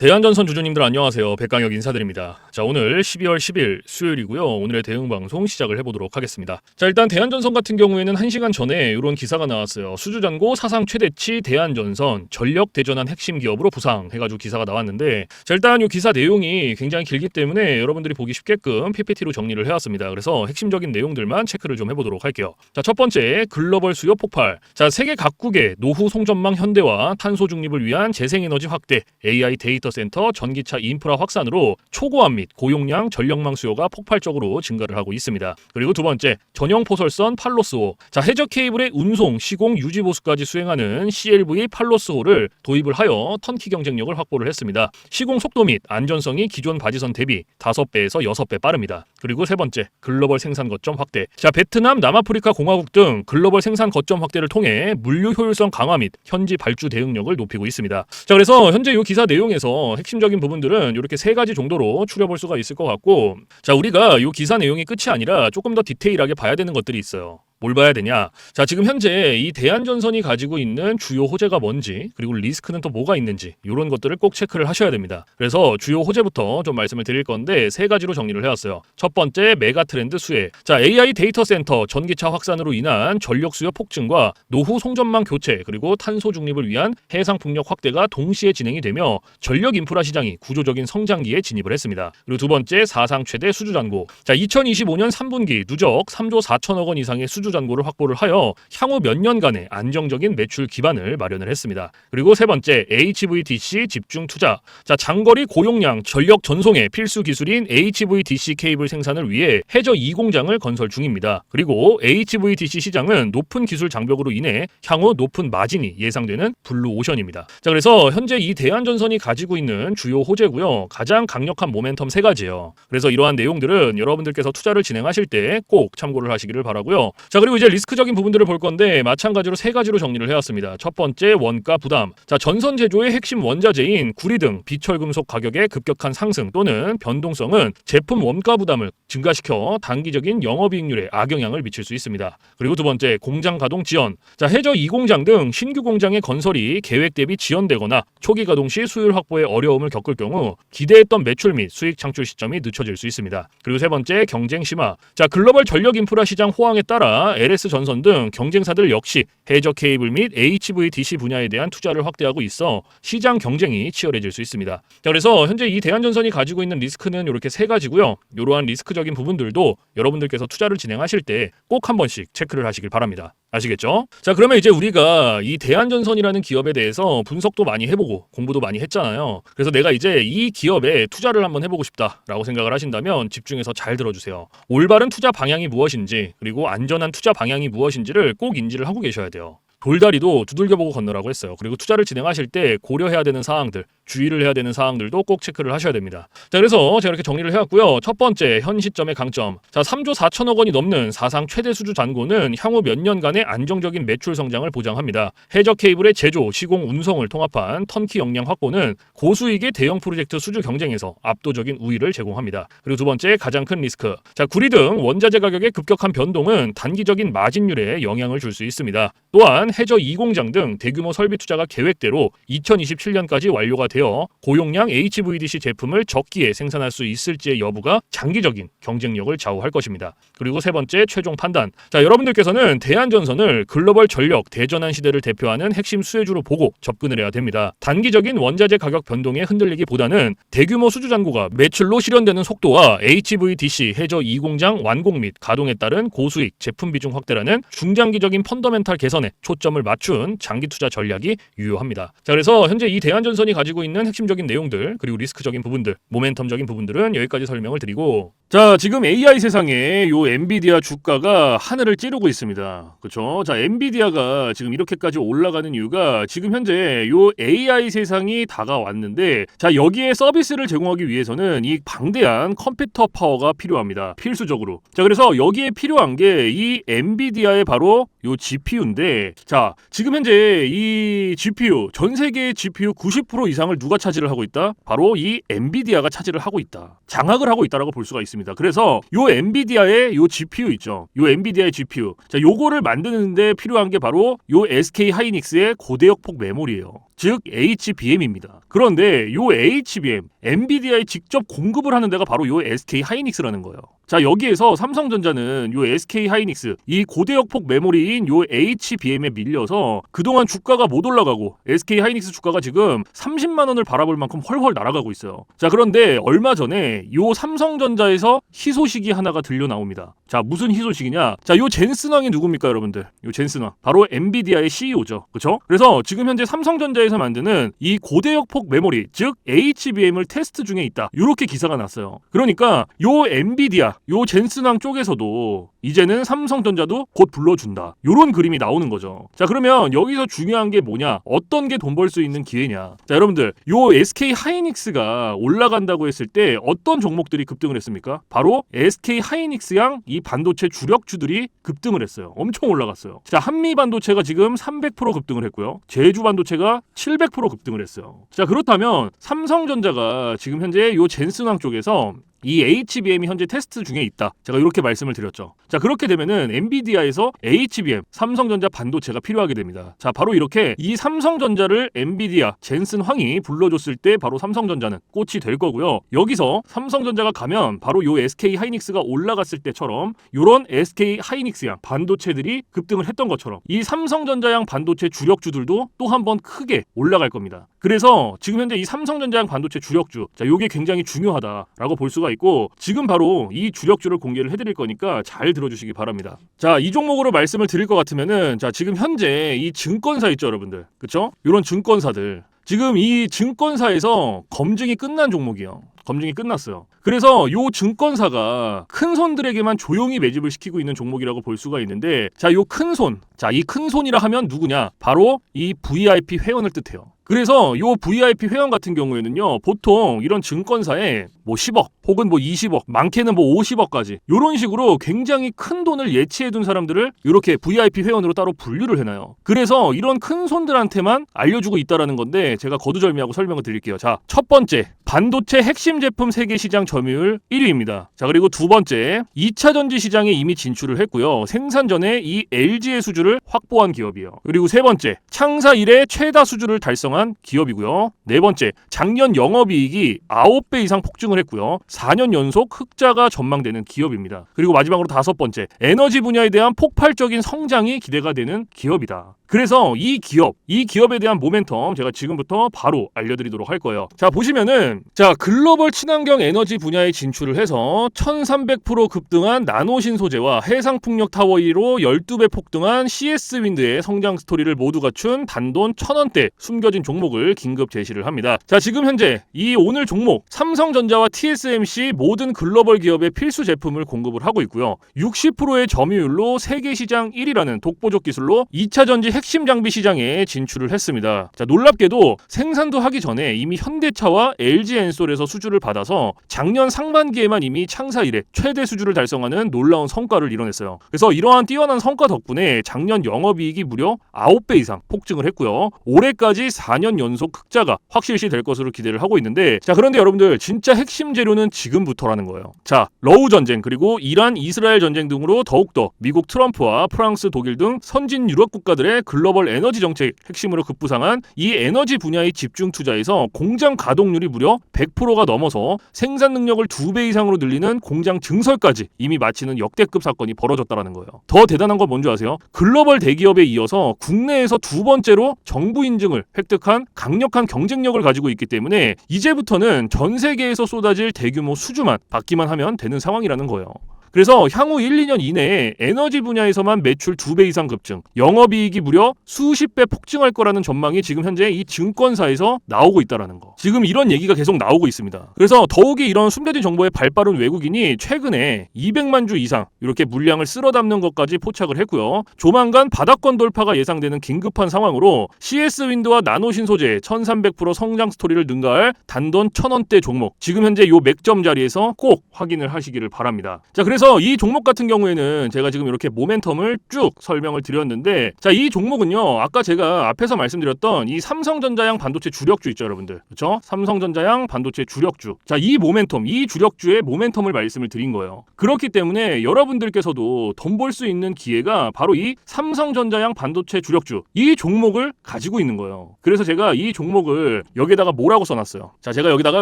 대한전선 주주님들 안녕하세요. 백강혁 인사드립니다. 자, 오늘 12월 10일 수요일이고요. 오늘의 대응방송 시작을 해보도록 하겠습니다. 자, 일단 대한전선 같은 경우에는 1시간 전에 이런 기사가 나왔어요. 수주잔고 사상 최대치 대한전선 전력 대전환 핵심 기업으로 부상 해가지고 기사가 나왔는데, 자, 일단 이 기사 내용이 굉장히 길기 때문에 여러분들이 보기 쉽게끔 PPT로 정리를 해왔습니다. 그래서 핵심적인 내용들만 체크를 좀 해보도록 할게요. 자, 첫 번째, 글로벌 수요 폭발. 자, 세계 각국의 노후 송전망 현대화, 탄소 중립을 위한 재생에너지 확대, AI 데이터 센터, 전기차 인프라 확산으로 초고압 및 고용량 전력망 수요가 폭발적으로 증가를 하고 있습니다. 그리고 두 번째, 전용 포설선 팔로스호. 자, 해저 케이블의 운송, 시공, 유지 보수까지 수행하는 CLV 팔로스호를 도입을 하여 턴키 경쟁력을 확보를 했습니다. 시공 속도 및 안전성이 기존 바지선 대비 5배에서 6배 빠릅니다. 그리고 세 번째, 글로벌 생산 거점 확대. 자, 베트남, 남아프리카 공화국 등 글로벌 생산 거점 확대를 통해 물류 효율성 강화 및 현지 발주 대응력을 높이고 있습니다. 자, 그래서 현재 이 기사 내용에서 핵심적인 부분들은 이렇게 세 가지 정도로 추려볼 수가 있을 것 같고, 자, 우리가 이 기사 내용이 끝이 아니라 조금 더 디테일하게 봐야 되는 것들이 있어요. 뭘 봐야 되냐? 자, 지금 현재 이 대한전선이 가지고 있는 주요 호재가 뭔지, 그리고 리스크는 또 뭐가 있는지, 이런 것들을 꼭 체크를 하셔야 됩니다. 그래서 주요 호재부터 좀 말씀을 드릴 건데 세 가지로 정리를 해왔어요. 첫 번째, 메가 트렌드 수혜. 자, AI 데이터 센터, 전기차 확산으로 인한 전력 수요 폭증과 노후 송전망 교체, 그리고 탄소 중립을 위한 해상 풍력 확대가 동시에 진행이 되며 전력 인프라 시장이 구조적인 성장기에 진입을 했습니다. 그리고 두 번째, 사상 최대 수주잔고. 자, 2025년 3분기 누적 3조 4천억 원 이상의 수주잔고를 확보를 하여 향후 몇 년간의 안정적인 매출 기반을 마련을 했습니다. 그리고 세 번째, HVDC 집중 투자. 자, 장거리 고용량 전력 전송의 필수 기술인 HVDC 케이블 생산을 위해 해저 2공장을 건설 중입니다. 그리고 HVDC 시장은 높은 기술 장벽으로 인해 향후 높은 마진이 예상되는 블루오션입니다. 자, 그래서 현재 이 대한전선이 가지고 있는 주요 호재고요. 가장 강력한 모멘텀 세 가지예요. 그래서 이러한 내용들은 여러분들께서 투자를 진행하실 때 꼭 참고를 하시기를 바라고요. 자, 그리고 이제 리스크적인 부분들을 볼 건데 마찬가지로 세 가지로 정리를 해왔습니다. 첫 번째, 원가 부담. 자, 전선 제조의 핵심 원자재인 구리 등 비철금속 가격의 급격한 상승 또는 변동성은 제품 원가 부담을 증가시켜 단기적인 영업이익률에 악영향을 미칠 수 있습니다. 그리고 두 번째, 공장 가동 지연. 자, 해저 2공장 등 신규 공장의 건설이 계획 대비 지연되거나 초기 가동 시 수율 확보에 어려움을 겪을 경우 기대했던 매출 및 수익 창출 시점이 늦춰질 수 있습니다. 그리고 세 번째, 경쟁 심화. 자, 글로벌 전력 인프라 시장 호황에 따라 LS 전선 등 경쟁사들 역시 해저 케이블 및 HVDC 분야에 대한 투자를 확대하고 있어 시장 경쟁이 치열해질 수 있습니다. 자, 그래서 현재 이 대한전선이 가지고 있는 리스크는 이렇게 세 가지고요. 이러한 리스크적인 부분들도 여러분들께서 투자를 진행하실 때 꼭 한 번씩 체크를 하시길 바랍니다. 아시겠죠? 자, 그러면 이제 우리가 이 대한전선이라는 기업에 대해서 분석도 많이 해보고 공부도 많이 했잖아요. 그래서 내가 이제 이 기업에 투자를 한번 해보고 싶다라고 생각을 하신다면 집중해서 잘 들어주세요. 올바른 투자 방향이 무엇인지, 그리고 안전한 투자 방향이 무엇인지를 꼭 인지를 하고 계셔야 돼요. 돌다리도 두들겨보고 건너라고 했어요. 그리고 투자를 진행하실 때 고려해야 되는 사항들, 주의를 해야 되는 사항들도 꼭 체크를 하셔야 됩니다. 자, 그래서 제가 이렇게 정리를 해왔고요. 첫 번째, 현 시점의 강점. 자, 3조 4천억 원이 넘는 사상 최대 수주 잔고는 향후 몇 년간의 안정적인 매출 성장을 보장합니다. 해저 케이블의 제조, 시공, 운송을 통합한 턴키 역량 확보는 고수익의 대형 프로젝트 수주 경쟁에서 압도적인 우위를 제공합니다. 그리고 두 번째, 가장 큰 리스크. 자, 구리 등 원자재 가격의 급격한 변동은 단기적인 마진율에 영향을 줄 수 있습니다. 또한 해저 2공장 등 대규모 설비 투자가 계획대로 2027년까지 완료가 되어 고용량 HVDC 제품을 적기에 생산할 수 있을지의 여부가 장기적인 경쟁력을 좌우할 것입니다. 그리고 세 번째, 최종 판단. 자, 여러분들께서는 대한전선을 글로벌 전력 대전환 시대를 대표하는 핵심 수혜주로 보고 접근을 해야 됩니다. 단기적인 원자재 가격 변동에 흔들리기보다는 대규모 수주잔고가 매출로 실현되는 속도와 HVDC 해저 2공장 완공 및 가동에 따른 고수익 제품 비중 확대라는 중장기적인 펀더멘탈 개선에 초점을 맞춘 장기 투자 전략이 유효합니다. 자, 그래서 현재 이 대한전선이 가지고 있는 핵심적인 내용들, 그리고 리스크적인 부분들, 모멘텀적인 부분들은 여기까지 설명을 드리고, 자, 지금 AI 세상에 요 엔비디아 주가가 하늘을 찌르고 있습니다. 그렇죠? 자, 엔비디아가 지금 이렇게까지 올라가는 이유가 지금 현재 요 AI 세상이 다가왔는데, 자, 여기에 서비스를 제공하기 위해서는 이 방대한 컴퓨터 파워가 필요합니다. 필수적으로. 자, 그래서 여기에 필요한 게 이 엔비디아의 바로 요 GPU인데, 자, 지금 현재 이 GPU, 전 세계의 GPU 90% 이상을 시장을 누가 차지를 하고 있다? 바로 이 엔비디아가 차지를 하고 있다. 장악을 하고 있다라고 볼 수가 있습니다. 그래서 요 엔비디아의 요 GPU 있죠. 요 엔비디아의 GPU. 자, 요거를 만드는데 필요한 게 바로 요 SK 하이닉스의 고대역폭 메모리예요. 즉 HBM입니다. 그런데 요 HBM, 엔비디아에 직접 공급을 하는 데가 바로 요 SK 하이닉스라는 거예요. 자, 여기에서 삼성전자는 요 SK 하이닉스 이 고대역폭 메모리인 요 HBM에 밀려서 그동안 주가가 못 올라가고 SK 하이닉스 주가가 지금 30만 원을 바라볼 만큼 헐헐 날아가고 있어요. 자, 그런데 얼마 전에 요 삼성전자에서 희소식이 하나가 들려 나옵니다. 자, 무슨 희소식이냐? 자, 요 젠슨 왕이 누굽니까, 여러분들? 요 젠슨 왕. 바로 엔비디아의 CEO죠. 그렇죠? 그래서 지금 현재 삼성전자에서 만드는 이 고대역폭 메모리, 즉 HBM을 테스트 중에 있다. 요렇게 기사가 났어요. 그러니까 요 엔비디아, 요 젠슨 왕 쪽에서도 이제는 삼성전자도 곧 불러준다. 요런 그림이 나오는 거죠. 자, 그러면 여기서 중요한 게 뭐냐? 어떤 게 돈 벌 수 있는 기회냐? 자, 여러분들, 요 SK 하이닉스가 올라간다고 했을 때 어떤 종목들이 급등을 했습니까? 바로 SK 하이닉스양 이 반도체 주력주들이 급등을 했어요. 엄청 올라갔어요. 자, 한미 반도체가 지금 300% 급등을 했고요. 제주 반도체가 700% 급등을 했어요. 자, 그렇다면 삼성전자가 지금 현재 요 젠슨왕 쪽에서 이 HBM이 현재 테스트 중에 있다. 제가 이렇게 말씀을 드렸죠. 자, 그렇게 되면은 엔비디아에서 HBM, 삼성전자 반도체가 필요하게 됩니다. 자, 바로 이렇게 이 삼성전자를 엔비디아, 젠슨 황이 불러줬을 때 바로 삼성전자는 꽃이 될 거고요. 여기서 삼성전자가 가면 바로 요 SK 하이닉스가 올라갔을 때처럼 요런 SK 하이닉스양 반도체들이 급등을 했던 것처럼 이 삼성전자양 반도체 주력주들도 또 한 번 크게 올라갈 겁니다. 그래서 지금 현재 이 삼성전자양 반도체 주력주, 자, 요게 굉장히 중요하다라고 볼 수가 있고 지금 바로 이 주력주를 공개를 해드릴 거니까 잘 들어주시기 바랍니다. 자, 이 종목으로 말씀을 드릴 것 같으면은 자, 지금 현재 이 증권사 있죠, 여러분들, 그쵸? 이런 증권사들 지금 이 증권사에서 검증이 끝난 종목이에요. 검증이 끝났어요. 그래서 요 증권사가 큰 손들에게만 조용히 매집을 시키고 있는 종목이라고 볼 수가 있는데 자, 요 큰 손, 자, 이 큰 손이라 하면 누구냐? 바로 이 VIP 회원을 뜻해요. 그래서 요 VIP 회원 같은 경우에는요, 보통 이런 증권사에 뭐 10억 혹은 뭐 20억, 많게는 뭐 50억까지 요런 식으로 굉장히 큰 돈을 예치해둔 사람들을 이렇게 VIP 회원으로 따로 분류를 해놔요. 그래서 이런 큰 손들한테만 알려주고 있다라는 건데 제가 거두절미하고 설명을 드릴게요. 자, 첫 번째, 반도체 핵심 제품 세계 시장 점유율 1위입니다. 자, 그리고 두 번째, 2차 전지 시장에 이미 진출을 했고요. 생산 전에 이 LG의 수주를 확보한 기업이에요. 그리고 세 번째, 창사 이래 최다 수주를 달성한 기업이고요. 네 번째, 작년 영업이익이 9배 이상 폭증을 했고요. 4년 연속 흑자가 전망되는 기업입니다. 그리고 마지막으로 다섯 번째, 에너지 분야에 대한 폭발적인 성장이 기대가 되는 기업이다. 그래서 이 기업에 대한 모멘텀 제가 지금부터 바로 알려드리도록 할 거예요. 자, 보시면은 자, 글로벌 친환경 에너지 분야에 진출을 해서 1300% 급등한 나노신 소재와 해상풍력 타워 1위로 12배 폭등한 CS윈드의 성장 스토리를 모두 갖춘 단돈 1000원대 숨겨진 종목을 긴급 제시를 합니다. 자, 지금 현재 이 오늘 종목 삼성전자와 TSMC 모든 글로벌 기업의 필수 제품을 공급을 하고 있고요. 60%의 점유율로 세계 시장 1위라는 독보적 기술로 2차 전지 핵심 장비 시장에 진출을 했습니다. 자, 놀랍게도 생산도 하기 전에 이미 현대차와 LG엔솔에서 수주를 받아서 작년 상반기에만 이미 창사 이래 최대 수주를 달성하는 놀라운 성과를 이뤄냈어요. 그래서 이러한 뛰어난 성과 덕분에 작년 영업이익이 무려 9배 이상 폭증을 했고요. 올해까지 4년 연속 흑자가 확실시 될 것으로 기대를 하고 있는데 자, 그런데 여러분들 진짜 핵심 재료는 지금부터라는 거예요. 자, 러우 전쟁 그리고 이란 이스라엘 전쟁 등으로 더욱더 미국 트럼프와 프랑스 독일 등 선진 유럽 국가들의 글로벌 에너지 정책 핵심으로 급부상한 이 에너지 분야의 집중 투자에서 공장 가동률이 무려 100%가 넘어서 생산 능력을 2배 이상으로 늘리는 공장 증설까지 이미 마치는 역대급 사건이 벌어졌다라는 거예요. 더 대단한 건 뭔지 아세요? 글로벌 대기업에 이어서 국내에서 두 번째로 정부 인증을 획득한 강력한 경쟁력을 가지고 있기 때문에 이제부터는 전 세계에서 쏟아질 대규모 수주만 받기만 하면 되는 상황이라는 거예요. 그래서 향후 1, 2년 이내에 에너지 분야에서만 매출 2배 이상 급증, 영업이익이 무려 수십 배 폭증할 거라는 전망이 지금 현재 이 증권사에서 나오고 있다는 거. 지금 이런 얘기가 계속 나오고 있습니다. 그래서 더욱이 이런 숨겨진 정보에 발빠른 외국인이 최근에 200만 주 이상 이렇게 물량을 쓸어 담는 것까지 포착을 했고요. 조만간 바닥권 돌파가 예상되는 긴급한 상황으로 CS윈드와 나노신 소재 1300% 성장 스토리를 능가할 단돈 1000원대 종목, 지금 현재 요 맥점 자리에서 꼭 확인을 하시기를 바랍니다. 자, 그래서 그래서 이 종목 같은 경우에는 제가 지금 이렇게 모멘텀을 쭉 설명을 드렸는데, 자, 이 종목은요, 아까 제가 앞에서 말씀드렸던 이 삼성전자양 반도체 주력주 있죠, 여러분들. 그렇죠? 삼성전자양 반도체 주력주. 자, 이 모멘텀, 이 주력주의 모멘텀을 말씀을 드린 거예요. 그렇기 때문에 여러분들께서도 돈 벌 수 있는 기회가 바로 이 삼성전자양 반도체 주력주, 이 종목을 가지고 있는 거예요. 그래서 제가 이 종목을 여기다가 뭐라고 써놨어요. 자, 제가 여기다가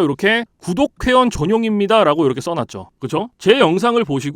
이렇게 구독 회원 전용입니다 라고 이렇게 써놨죠. 그쵸? 제 영상을 보시고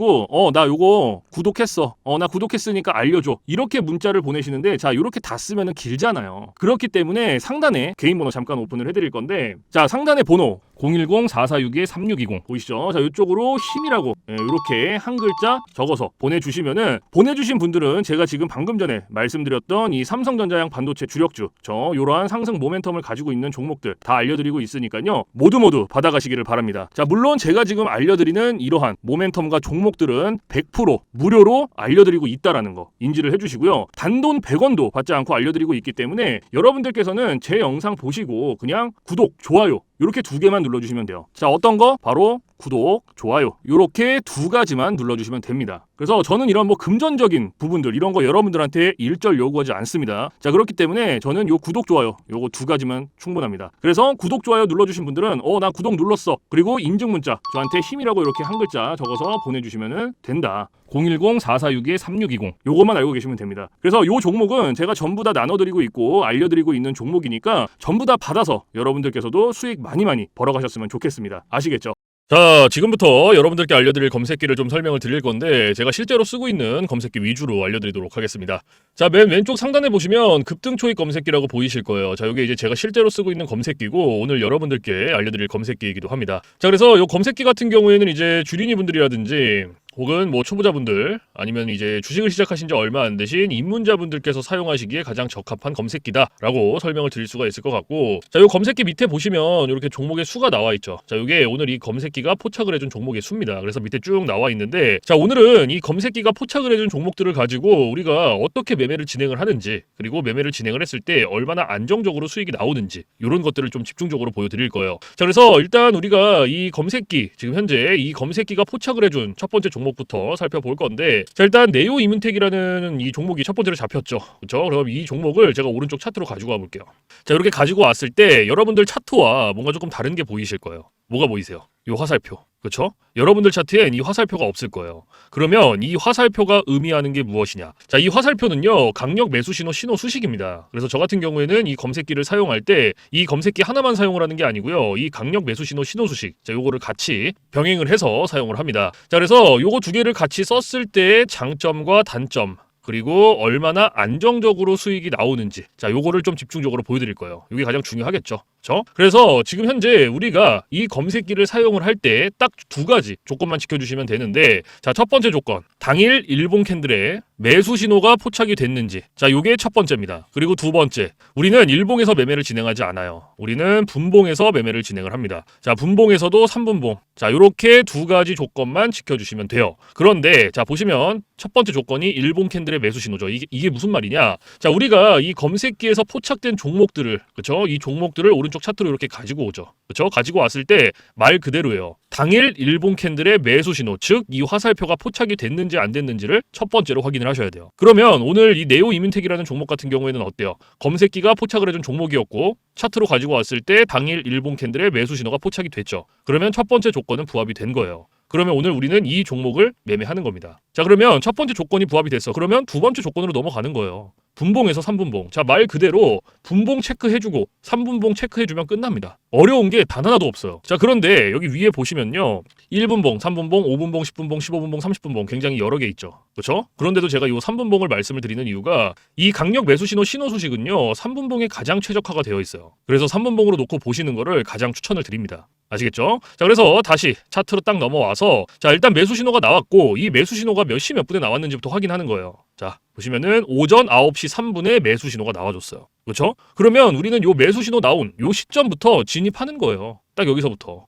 나 요거 구독했어, 나 구독했으니까 알려줘, 이렇게 문자를 보내시는데, 자, 이렇게 다 쓰면은 길잖아요. 그렇기 때문에 상단에 개인 번호 잠깐 오픈을 해드릴 건데, 자, 상단에 번호 010-4462-3620 보이시죠? 자, 이쪽으로 힘이라고 이렇게 한 글자 적어서 보내주시면은, 보내주신 분들은 제가 지금 방금 전에 말씀드렸던 이 삼성전자양 반도체 주력주, 이러한 상승 모멘텀을 가지고 있는 종목들 다 알려드리고 있으니까요, 모두 받아가시기를 바랍니다. 자, 물론 제가 지금 알려드리는 이러한 모멘텀과 종목들은 100% 무료로 알려드리고 있다라는 거 인지를 해주시고요. 단돈 100원도 받지 않고 알려드리고 있기 때문에 여러분들께서는 제 영상 보시고 그냥 구독, 좋아요 이렇게 두 개만 눌러주시면 돼요. 자, 어떤 거? 바로 구독, 좋아요 이렇게 두 가지만 눌러주시면 됩니다. 그래서 저는 이런 뭐 금전적인 부분들 이런 거 여러분들한테 일절 요구하지 않습니다. 자, 그렇기 때문에 저는 요 구독, 좋아요 요거 두 가지만 충분합니다. 그래서 구독, 좋아요 눌러주신 분들은 나 구독 눌렀어, 그리고 인증 문자 저한테 힘이라고 이렇게 한 글자 적어서 보내주시면 된다. 010-4462-3620 요것만 알고 계시면 됩니다. 그래서 요 종목은 제가 전부 다 나눠드리고 있고 알려드리고 있는 종목이니까 전부 다 받아서 여러분들께서도 수익 많이 벌어가셨으면 좋겠습니다. 아시겠죠? 자, 지금부터 여러분들께 알려드릴 검색기를 좀 설명을 드릴 건데, 제가 실제로 쓰고 있는 검색기 위주로 알려드리도록 하겠습니다. 자, 맨 왼쪽 상단에 보시면 급등 초입 검색기라고 보이실 거예요. 자, 이게 이제 제가 실제로 쓰고 있는 검색기고 오늘 여러분들께 알려드릴 검색기이기도 합니다. 자, 그래서 이 검색기 같은 경우에는 이제 주린이 분들이라든지 혹은 뭐 초보자분들 아니면 이제 주식을 시작하신 지 얼마 안 되신 입문자분들께서 사용하시기에 가장 적합한 검색기다라고 설명을 드릴 수가 있을 것 같고, 자, 요 검색기 밑에 보시면 이렇게 종목의 수가 나와 있죠. 자, 이게 오늘 이 검색기가 포착을 해준 종목의 수입니다. 그래서 밑에 쭉 나와 있는데, 자, 오늘은 이 검색기가 포착을 해준 종목들을 가지고 우리가 어떻게 매매를 진행을 하는지, 그리고 매매를 진행을 했을 때 얼마나 안정적으로 수익이 나오는지 이런 것들을 좀 집중적으로 보여드릴 거예요. 자, 그래서 일단 우리가 이 검색기, 지금 현재 이 검색기가 포착을 해준 첫 번째 종목부터 살펴볼 건데, 자, 일단 네오 이문텍이라는 이 종목이 첫 번째로 잡혔죠. 그렇죠? 그럼 이 종목을 제가 오른쪽 차트로 가지고 와볼게요. 자, 이렇게 가지고 왔을 때 여러분들 차트와 뭔가 조금 다른 게 보이실 거예요. 뭐가 보이세요? 이 화살표. 그렇죠? 여러분들 차트엔 이 화살표가 없을 거예요. 그러면 이 화살표가 의미하는 게 무엇이냐? 자, 이 화살표는요, 강력 매수 신호 수식입니다. 그래서 저 같은 경우에는 이 검색기를 사용할 때 이 검색기 하나만 사용을 하는 게 아니고요, 이 강력 매수 신호 수식, 자, 요거를 같이 병행을 해서 사용을 합니다. 자, 그래서 요거 두 개를 같이 썼을 때의 장점과 단점, 그리고 얼마나 안정적으로 수익이 나오는지, 자, 요거를 좀 집중적으로 보여드릴 거예요. 이게 가장 중요하겠죠. 그렇죠? 그래서 지금 현재 우리가 이 검색기를 사용을 할 때 딱 두 가지 조건만 지켜주시면 되는데, 자, 첫 번째 조건, 당일 일봉 캔들에 매수 신호가 포착이 됐는지, 자, 요게 첫 번째입니다. 그리고 두 번째, 우리는 일봉에서 매매를 진행하지 않아요. 우리는 분봉에서 매매를 진행을 합니다. 자, 분봉에서도 3분봉, 자, 요렇게 두 가지 조건만 지켜주시면 돼요. 그런데 자, 보시면 첫 번째 조건이 일봉 캔들의 매수 신호죠. 이게 무슨 말이냐? 자, 우리가 이 검색기에서 포착된 종목들을, 그렇죠? 이 종목들을 오른쪽 차트로 이렇게 가지고 오죠. 그렇죠? 가지고 왔을 때 말 그대로예요. 당일 일봉 캔들의 매수 신호, 즉 이 화살표가 포착이 됐는지 안 됐는지를 첫 번째로 확인을 하셔야 돼요. 그러면 오늘 이 네오 이문텍이라는 종목 같은 경우에는 어때요? 검색기가 포착을 해준 종목이었고 차트로 가지고 왔을 때 당일 일봉 캔들의 매수 신호가 포착이 됐죠. 그러면 첫 번째 조건은 부합이 된 거예요. 그러면 오늘 우리는 이 종목을 매매하는 겁니다. 자, 그러면 첫 번째 조건이 부합이 됐어. 그러면 두 번째 조건으로 넘어가는 거예요. 분봉에서 3분봉. 자, 말 그대로 분봉 체크해주고 3분봉 체크해주면 끝납니다. 어려운 게 단 하나도 없어요. 자, 그런데 여기 위에 보시면요, 1분봉, 3분봉, 5분봉, 10분봉, 15분봉, 30분봉 굉장히 여러 개 있죠. 그렇죠? 그런데도 제가 이 3분봉을 말씀을 드리는 이유가 이 강력 매수 신호 수식은요, 3분봉에 가장 최적화가 되어 있어요. 그래서 3분봉으로 놓고 보시는 거를 가장 추천을 드립니다. 아시겠죠? 자, 그래서 다시 차트로 딱 넘어와서, 자, 일단 매수 신호가 나왔고 이 매수 신호가 몇 시 몇 분에 나왔는지부터 확인하는 거예요. 자, 보시면은 오전 9시 3분에 매수 신호가 나와줬어요. 그렇죠? 그러면 우리는 요 매수 신호 나온 요 시점부터 진입하는 거예요. 딱 여기서부터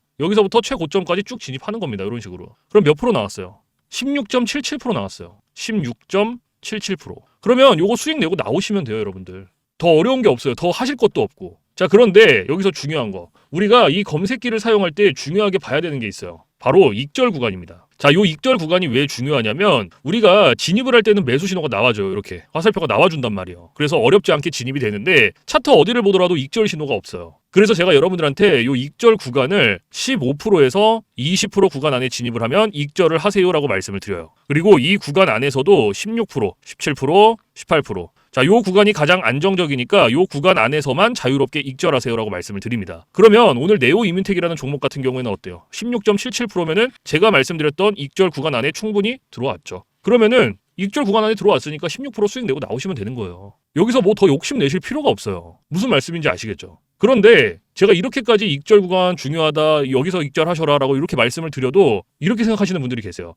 최고점까지 쭉 진입하는 겁니다. 이런 식으로. 그럼 몇 프로 나왔어요? 16.77% 나왔어요. 16.77%. 그러면 요거 수익 내고 나오시면 돼요, 여러분들. 더 어려운 게 없어요. 더 하실 것도 없고. 자, 그런데 여기서 중요한 거, 우리가 이 검색기를 사용할 때 중요하게 봐야 되는 게 있어요. 바로 익절 구간입니다. 자, 요 익절 구간이 왜 중요하냐면 우리가 진입을 할 때는 매수 신호가 나와줘요. 이렇게 화살표가 나와준단 말이에요. 그래서 어렵지 않게 진입이 되는데 차트 어디를 보더라도 익절 신호가 없어요. 그래서 제가 여러분들한테 요 익절 구간을 15%에서 20% 구간 안에 진입을 하면 익절을 하세요라고 말씀을 드려요. 그리고 이 구간 안에서도 16%, 17%, 18%. 자, 요 구간이 가장 안정적이니까 요 구간 안에서만 자유롭게 익절하세요라고 말씀을 드립니다. 그러면 오늘 네오 이민텍이라는 종목 같은 경우에는 어때요? 16.77%면은 제가 말씀드렸던 익절 구간 안에 충분히 들어왔죠. 그러면은 익절 구간 안에 들어왔으니까 16% 수익 내고 나오시면 되는 거예요. 여기서 뭐 더 욕심 내실 필요가 없어요. 무슨 말씀인지 아시겠죠? 그런데 제가 이렇게까지 익절 구간 중요하다, 여기서 익절하셔라 라고 이렇게 말씀을 드려도 이렇게 생각하시는 분들이 계세요.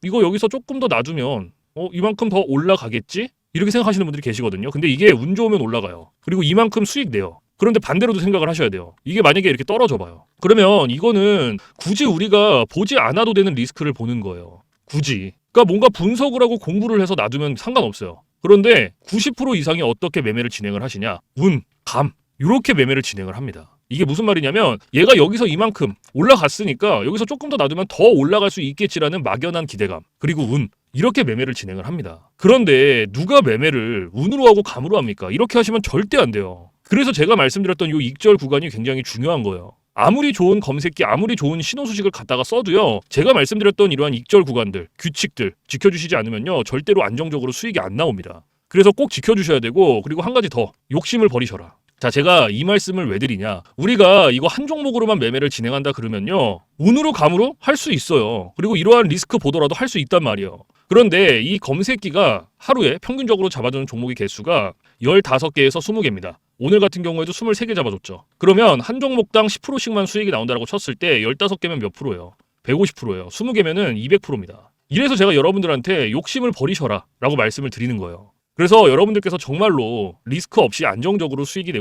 이거 여기서 조금 더 놔두면 이만큼 더 올라가겠지? 이렇게 생각하시는 분들이 계시거든요. 근데 이게 운 좋으면 올라가요. 그리고 이만큼 수익 내요. 그런데 반대로도 생각을 하셔야 돼요. 이게 만약에 이렇게 떨어져 봐요. 그러면 이거는 굳이 우리가 보지 않아도 되는 리스크를 보는 거예요. 굳이. 그러니까 뭔가 분석을 하고 공부를 해서 놔두면 상관없어요. 그런데 90% 이상이 어떻게 매매를 진행을 하시냐? 운, 감, 이렇게 매매를 진행을 합니다. 이게 무슨 말이냐면 얘가 여기서 이만큼 올라갔으니까 여기서 조금 더 놔두면 더 올라갈 수 있겠지라는 막연한 기대감, 그리고 운, 이렇게 매매를 진행을 합니다. 그런데 누가 매매를 운으로 하고 감으로 합니까? 이렇게 하시면 절대 안 돼요. 그래서 제가 말씀드렸던 이 익절 구간이 굉장히 중요한 거예요. 아무리 좋은 검색기, 아무리 좋은 신호 수식을 갖다가 써도요, 제가 말씀드렸던 이러한 익절 구간들, 규칙들 지켜주시지 않으면요, 절대로 안정적으로 수익이 안 나옵니다. 그래서 꼭 지켜주셔야 되고, 그리고 한 가지 더, 욕심을 버리셔라. 자, 제가 이 말씀을 왜 드리냐? 우리가 이거 한 종목으로만 매매를 진행한다 그러면요, 운으로 감으로 할 수 있어요. 그리고 이러한 리스크 보더라도 할 수 있단 말이에요. 그런데 이 검색기가 하루에 평균적으로 잡아주는 종목의 개수가 15개에서 20개입니다. 오늘 같은 경우에도 23개 잡아줬죠. 그러면 한 종목당 10%씩만 수익이 나온다고 쳤을 때 15개면 몇 프로예요? 150%예요. 20개면은 200%입니다. 이래서 제가 여러분들한테 욕심을 버리셔라 라고 말씀을 드리는 거예요. 그래서 여러분들께서 정말로 리스크 없이 안정적으로 수익을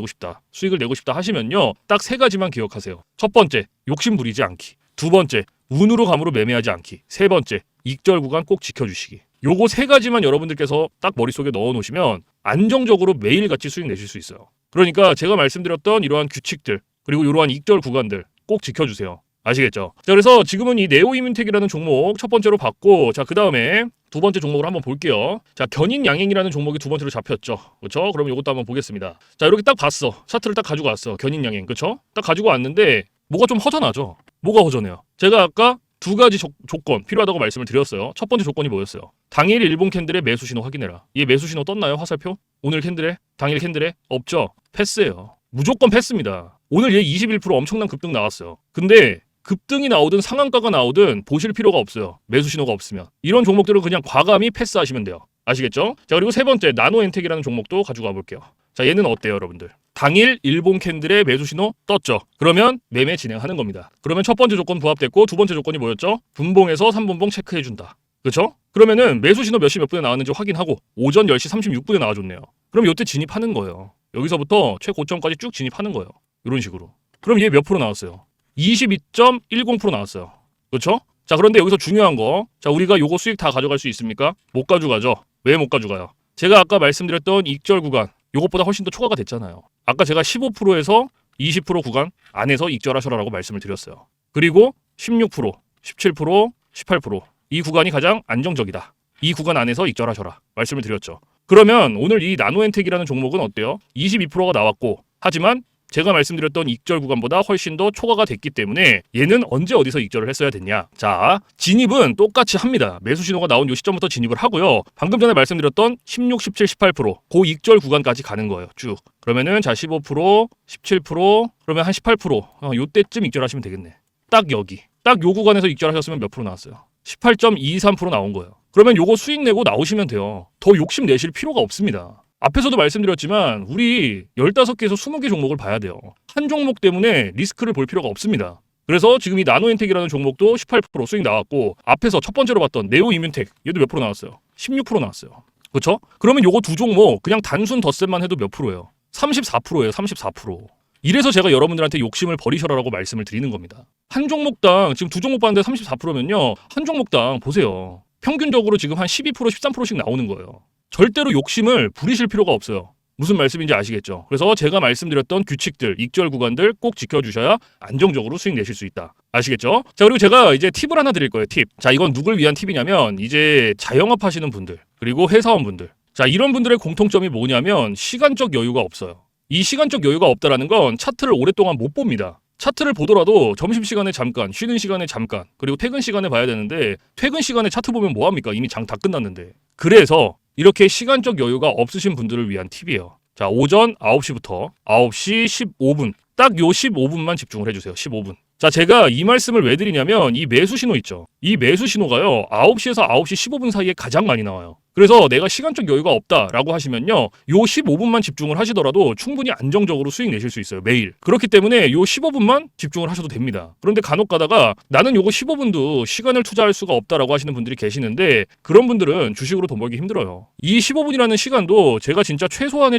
내고 싶다 하시면요, 딱 3가지만 기억하세요. 첫 번째, 욕심 부리지 않기. 두 번째, 운으로 감으로 매매하지 않기. 세 번째, 익절 구간 꼭 지켜주시기. 요거 3가지만 여러분들께서 딱 머릿속에 넣어놓으시면 안정적으로 매일같이 수익 내실 수 있어요. 그러니까 제가 말씀드렸던 이러한 규칙들, 그리고 이러한 익절 구간들 꼭 지켜주세요. 아시겠죠? 자, 그래서 지금은 이 네오이민텍이라는 종목 첫 번째로 봤고, 자, 그 다음에 두 번째 종목을 한번 볼게요. 자, 견인양행이라는 종목이 두 번째로 잡혔죠. 그렇죠? 그럼 이것도 한번 보겠습니다. 자, 이렇게 딱 봤어. 차트를 딱 가지고 왔어. 견인양행. 그렇죠? 딱 가지고 왔는데 뭐가 좀 허전하죠? 뭐가 허전해요? 제가 아까 2가지 조건 필요하다고 말씀을 드렸어요. 첫 번째 조건이 뭐였어요? 당일 일본 캔들의 매수 신호 확인해라. 얘 매수 신호 떴나요? 화살표? 오늘 캔들에? 당일 캔들에? 없죠? 패스예요. 무조건 패스입니다. 오늘 얘 21% 엄청난 급등 나왔어요. 근데 급등이 나오든 상한가가 나오든 보실 필요가 없어요. 매수 신호가 없으면. 이런 종목들은 그냥 과감히 패스하시면 돼요. 아시겠죠? 자, 그리고 세 번째, 나노엔텍이라는 종목도 가지고 와볼게요. 자, 얘는 어때요, 여러분들? 당일 일본 캔들의 매수 신호 떴죠. 그러면 매매 진행하는 겁니다. 그러면 첫 번째 조건 부합됐고, 두 번째 조건이 뭐였죠? 분봉에서 3분봉 체크해준다. 그렇죠? 그러면은 매수 신호 몇 시 몇 분에 나왔는지 확인하고 오전 10시 36분에 나와줬네요. 그럼 이때 진입하는 거예요. 여기서부터 최고점까지 쭉 진입하는 거예요. 이런 식으로. 그럼 얘 몇 프로 나왔어요? 22.10% 나왔어요. 그렇죠? 자, 그런데 여기서 중요한 거, 자, 우리가 요거 수익 다 가져갈 수 있습니까? 못 가져가죠. 왜 못 가져가요? 제가 아까 말씀드렸던 익절 구간, 요것보다 훨씬 더 초과가 됐잖아요. 아까 제가 15%에서 20% 구간 안에서 익절하셔라라고 말씀을 드렸어요. 그리고 16%, 17%, 18%, 이 구간이 가장 안정적이다. 이 구간 안에서 익절하셔라 말씀을 드렸죠. 그러면 오늘 이 나노엔텍이라는 종목은 어때요? 22%가 나왔고, 하지만 제가 말씀드렸던 익절 구간보다 훨씬 더 초과가 됐기 때문에 얘는 언제 어디서 익절을 했어야 됐냐? 자, 진입은 똑같이 합니다. 매수 신호가 나온 이 시점부터 진입을 하고요. 방금 전에 말씀드렸던 16, 17, 18% 그 익절 구간까지 가는 거예요. 쭉. 그러면은 자 15%, 17% 그러면 한 18% 요때쯤 익절하시면 되겠네. 딱 여기. 딱 요 구간에서 익절하셨으면 몇 프로 나왔어요? 18.23% 나온 거예요. 그러면 요거 수익 내고 나오시면 돼요. 더 욕심 내실 필요가 없습니다. 앞에서도 말씀드렸지만 우리 15개에서 20개 종목을 봐야 돼요. 한 종목 때문에 리스크를 볼 필요가 없습니다. 그래서 지금 이 나노엔텍이라는 종목도 18% 수익 나왔고, 앞에서 첫 번째로 봤던 네오이민텍 얘도 몇 프로 나왔어요? 16% 나왔어요. 그렇죠? 그러면 요거 두 종목 그냥 단순 덧셈만 해도 몇 프로예요? 34%예요. 34%. 이래서 제가 여러분들한테 욕심을 버리셔라라고 말씀을 드리는 겁니다. 한 종목당 지금 두 종목 봤는데 34%면요. 한 종목당 보세요. 평균적으로 지금 한 12%, 13%씩 나오는 거예요. 절대로 욕심을 부리실 필요가 없어요. 무슨 말씀인지 아시겠죠? 그래서 제가 말씀드렸던 규칙들, 익절 구간들 꼭 지켜주셔야 안정적으로 수익 내실 수 있다. 아시겠죠? 자, 그리고 제가 이제 팁을 하나 드릴 거예요. 팁. 자, 이건 누굴 위한 팁이냐면 이제 자영업 하시는 분들, 그리고 회사원분들. 자, 이런 분들의 공통점이 뭐냐면 시간적 여유가 없어요. 이 시간적 여유가 없다라는 건 차트를 오랫동안 못 봅니다. 차트를 보더라도 점심시간에 잠깐, 쉬는 시간에 잠깐, 그리고 퇴근 시간에 봐야 되는데 퇴근 시간에 차트 보면 뭐합니까? 이미 장 다 끝났는데. 그래서 이렇게 시간적 여유가 없으신 분들을 위한 팁이에요. 자, 오전 9시부터 9시 15분. 딱 요 15분만 집중을 해주세요. 15분. 자, 제가 이 말씀을 왜 드리냐면 이 매수 신호 있죠. 이 매수 신호가요. 9시에서 9시 15분 사이에 가장 많이 나와요. 그래서 내가 시간적 여유가 없다라고 하시면요. 요 15분만 집중을 하시더라도 충분히 안정적으로 수익 내실 수 있어요. 매일. 그렇기 때문에 요 15분만 집중을 하셔도 됩니다. 그런데 간혹 가다가 나는 요거 15분도 시간을 투자할 수가 없다라고 하시는 분들이 계시는데 그런 분들은 주식으로 돈 벌기 힘들어요. 이 15분이라는 시간도 제가 진짜 최소한의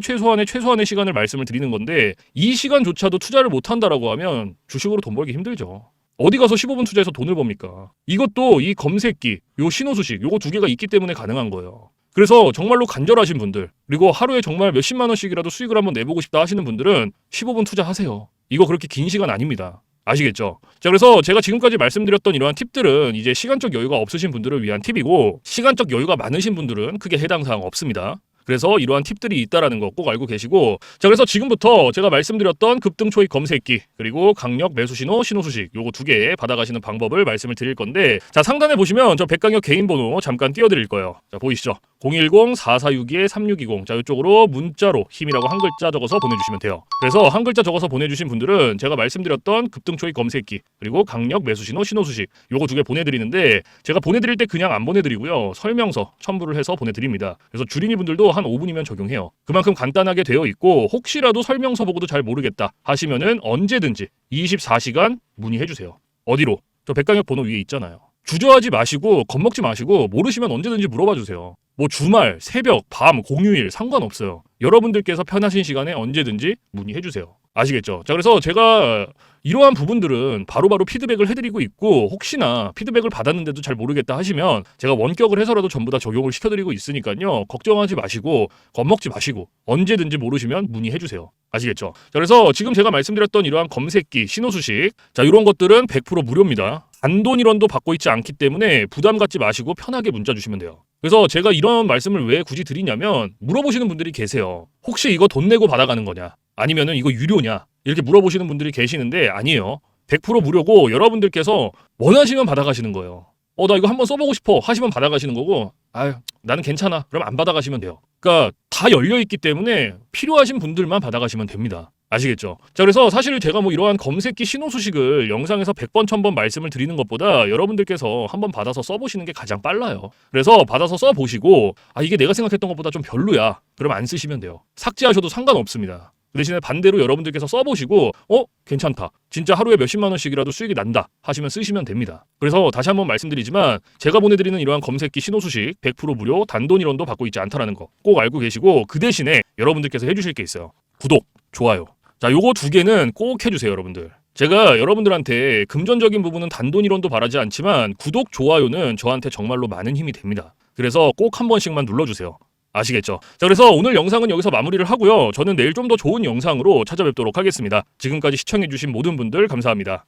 시간을 말씀을 드리는 건데 이 시간조차도 투자를 못 한다라고 하면 주식으로 돈 벌기 힘들죠. 어디 가서 15분 투자해서 돈을 법니까? 이것도 이 검색기, 요 신호수식, 요거 두 개가 있기 때문에 가능한 거예요. 그래서 정말로 간절하신 분들, 그리고 하루에 정말 몇십만 원씩이라도 수익을 한번 내보고 싶다 하시는 분들은 15분 투자하세요. 이거 그렇게 긴 시간 아닙니다. 아시겠죠? 자, 그래서 제가 지금까지 말씀드렸던 이러한 팁들은 이제 시간적 여유가 없으신 분들을 위한 팁이고 시간적 여유가 많으신 분들은 크게 해당 사항 없습니다. 그래서 이러한 팁들이 있다라는 거 꼭 알고 계시고 자 그래서 지금부터 제가 말씀드렸던 급등 초입 검색기 그리고 강력 매수 신호 신호수식 요거 두 개 받아가시는 방법을 말씀을 드릴 건데 자 상단에 보시면 저 백강혁 개인 번호 잠깐 띄워드릴 거예요. 자 보이시죠? 010-4462-3620 자 이쪽으로 문자로 힘이라고 한 글자 적어서 보내주시면 돼요. 그래서 한 글자 적어서 보내주신 분들은 제가 말씀드렸던 급등 초입 검색기 그리고 강력 매수 신호 신호수식 요거 두 개 보내드리는데 제가 보내드릴 때 그냥 안 보내드리고요. 설명서 첨부를 해서 보내드립니다. 그래서 주린이 분들도 한 5분이면 적용해요. 그만큼 간단하게 되어 있고 혹시라도 설명서 보고도 잘 모르겠다 하시면은 언제든지 24시간 문의해주세요. 어디로? 저 백강혁 번호 위에 있잖아요. 주저하지 마시고 겁먹지 마시고 모르시면 언제든지 물어봐 주세요. 뭐 주말, 새벽, 밤, 공휴일 상관없어요. 여러분들께서 편하신 시간에 언제든지 문의해 주세요. 아시겠죠? 자 그래서 제가 이러한 부분들은 바로바로 피드백을 해드리고 있고 혹시나 피드백을 받았는데도 잘 모르겠다 하시면 제가 원격을 해서라도 전부 다 적용을 시켜드리고 있으니까요. 걱정하지 마시고 겁먹지 마시고 언제든지 모르시면 문의해 주세요. 아시겠죠? 자 그래서 지금 제가 말씀드렸던 이러한 검색기, 신호수식 자 이런 것들은 100% 무료입니다. 단돈 1원도 받고 있지 않기 때문에 부담 갖지 마시고 편하게 문자 주시면 돼요. 그래서 제가 이런 말씀을 왜 굳이 드리냐면 물어보시는 분들이 계세요. 혹시 이거 돈 내고 받아가는 거냐? 아니면은 이거 유료냐? 이렇게 물어보시는 분들이 계시는데 아니에요. 100% 무료고 여러분들께서 원하시면 받아가시는 거예요. 나 이거 한번 써보고 싶어 하시면 받아가시는 거고 아유 나는 괜찮아 그럼 안 받아가시면 돼요. 그러니까 다 열려있기 때문에 필요하신 분들만 받아가시면 됩니다. 아시겠죠? 자 그래서 사실 제가 뭐 이러한 검색기 신호수식을 영상에서 100번 1000번 말씀을 드리는 것보다 여러분들께서 한번 받아서 써보시는 게 가장 빨라요. 그래서 받아서 써보시고 이게 내가 생각했던 것보다 좀 별로야 그럼 안 쓰시면 돼요. 삭제하셔도 상관없습니다. 그 대신에 반대로 여러분들께서 써보시고 괜찮다 진짜 하루에 몇십만 원씩이라도 수익이 난다 하시면 쓰시면 됩니다. 그래서 다시 한번 말씀드리지만 제가 보내드리는 이러한 검색기 신호수식 100% 무료 단돈 1원도 받고 있지 않다는 거 꼭 알고 계시고 그 대신에 여러분들께서 해주실 게 있어요. 구독, 좋아요. 자 요거 두 개는 꼭 해주세요 여러분들. 제가 여러분들한테 금전적인 부분은 단돈 1원도 바라지 않지만 구독, 좋아요는 저한테 정말로 많은 힘이 됩니다. 그래서 꼭 한 번씩만 눌러주세요. 아시겠죠? 자 그래서 오늘 영상은 여기서 마무리를 하고요. 저는 내일 좀 더 좋은 영상으로 찾아뵙도록 하겠습니다. 지금까지 시청해주신 모든 분들 감사합니다.